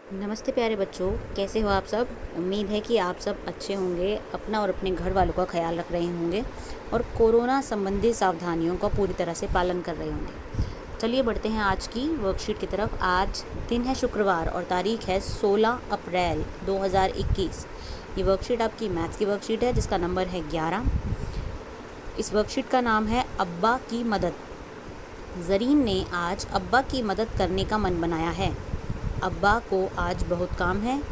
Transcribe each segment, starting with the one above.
नमस्ते प्यारे बच्चों, कैसे हो आप सब। उम्मीद है कि आप सब अच्छे होंगे, अपना और अपने घर वालों का ख्याल रख रहे होंगे और कोरोना संबंधी सावधानियों का पूरी तरह से पालन कर रहे होंगे। चलिए बढ़ते हैं आज की वर्कशीट की तरफ। आज दिन है शुक्रवार और तारीख है 16 अप्रैल 2021। ये वर्कशीट आपकी मैथ्स की वर्कशीट है जिसका नंबर है 11। इस वर्कशीट का नाम है अब्बा की मदद। ज़रीन ने आज अब्बा की मदद करने का मन बनाया है। अब्बा को आज बहुत काम है।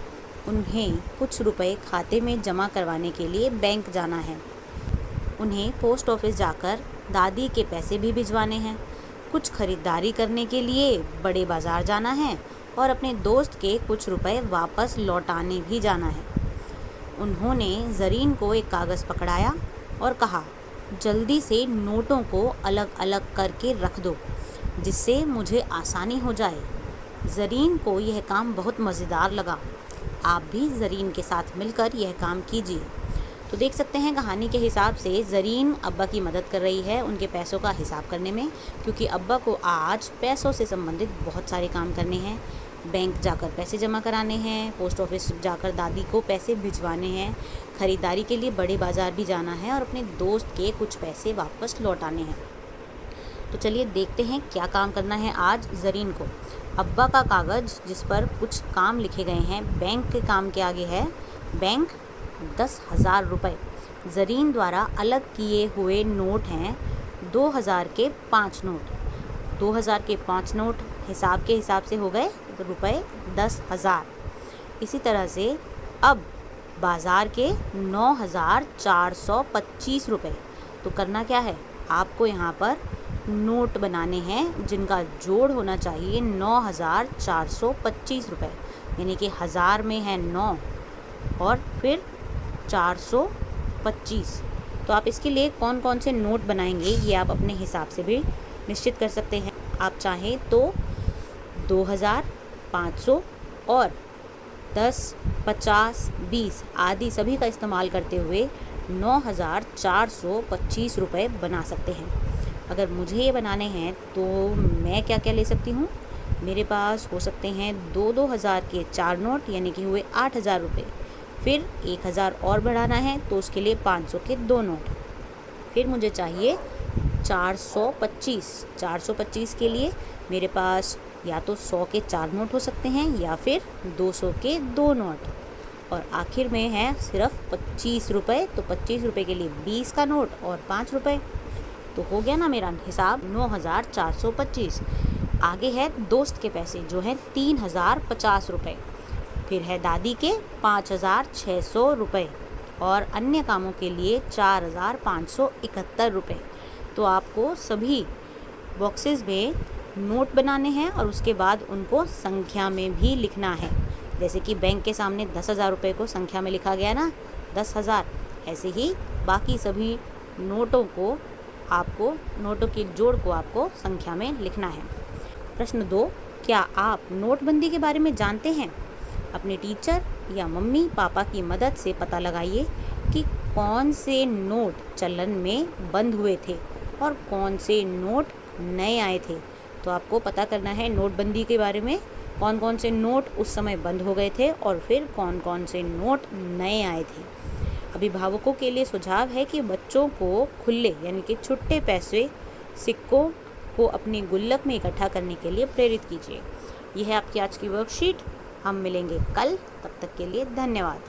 उन्हें कुछ रुपए खाते में जमा करवाने के लिए बैंक जाना है। उन्हें पोस्ट ऑफिस जाकर दादी के पैसे भी भिजवाने हैं। कुछ खरीदारी करने के लिए बड़े बाज़ार जाना है और अपने दोस्त के कुछ रुपए वापस लौटाने भी जाना है। उन्होंने ज़रीन को एक कागज़ पकड़ाया और कहा, जल्दी से नोटों को अलग अलग करके रख दो जिससे मुझे आसानी हो जाए। ज़रीन को यह काम बहुत मज़ेदार लगा। आप भी ज़रीन के साथ मिलकर यह काम कीजिए। तो देख सकते हैं कहानी के हिसाब से ज़रीन अब्बा की मदद कर रही है उनके पैसों का हिसाब करने में, क्योंकि अब्बा को आज पैसों से संबंधित बहुत सारे काम करने हैं। बैंक जाकर पैसे जमा कराने हैं, पोस्ट ऑफिस जाकर दादी को पैसे भिजवाने हैं, ख़रीदारी के लिए बड़े बाज़ार भी जाना है और अपने दोस्त के कुछ पैसे वापस लौटाने हैं। तो चलिए देखते हैं क्या काम करना है आज ज़रीन को। अब्बा का कागज़ जिस पर कुछ काम लिखे गए हैं, बैंक के काम के आगे है बैंक 10,000 रुपये। ज़रीन द्वारा अलग किए हुए नोट हैं 2,000 के 5 नोट। 2,000 के 5 नोट हिसाब के हिसाब से हो गए रुपये 10,000। इसी तरह से अब बाज़ार के 9,425 रुपये। तो करना क्या है, आपको यहाँ पर नोट बनाने हैं जिनका जोड़ होना चाहिए 9,425 रुपये, यानी कि हज़ार में है 9 और फिर 425। तो आप इसके लिए कौन कौन से नोट बनाएंगे ये आप अपने हिसाब से भी निश्चित कर सकते हैं। आप चाहें तो 2,000, 500 और 10, 50, 20 आदि सभी का इस्तेमाल करते हुए 9,425 रुपये बना सकते हैं। अगर मुझे ये बनाने हैं तो मैं क्या क्या ले सकती हूँ। मेरे पास हो सकते हैं 2,000 के 4 नोट, यानी कि हुए 8,000 रुपये। फिर 1,000 और बढ़ाना है तो उसके लिए 500 के 2 नोट। फिर मुझे चाहिए 425 के लिए मेरे पास या तो 100 के 4 नोट हो सकते हैं या फिर 200 के 2 नोट। और आखिर में है सिर्फ 25 रुपये, तो 25 रुपये के लिए 20 का नोट और 5 रुपये। तो हो गया ना मेरा हिसाब 9,425। आगे है दोस्त के पैसे जो हैं 3,050 रुपये। फिर है दादी के 5,600 रुपये और अन्य कामों के लिए 4,571 रुपये। तो आपको सभी बॉक्सेस में नोट बनाने हैं और उसके बाद उनको संख्या में भी लिखना है। जैसे कि बैंक के सामने 10,000 रुपये को संख्या में लिखा गया ना 10,000, ऐसे ही बाकी सभी नोटों के जोड़ को आपको संख्या में लिखना है। प्रश्न 2, क्या आप नोटबंदी के बारे में जानते हैं? अपने टीचर या मम्मी पापा की मदद से पता लगाइए कि कौन से नोट चलन में बंद हुए थे और कौन से नोट नए आए थे। तो आपको पता करना है नोटबंदी के बारे में, कौन कौन से नोट उस समय बंद हो गए थे और फिर कौन कौन से नोट नए आए थे। अभिभावकों के लिए सुझाव है कि बच्चों को खुले यानी कि छुट्टे पैसे सिक्कों को अपनी गुल्लक में इकट्ठा करने के लिए प्रेरित कीजिए। यह है आपकी आज की वर्कशीट। हम मिलेंगे कल, तब तक के लिए धन्यवाद।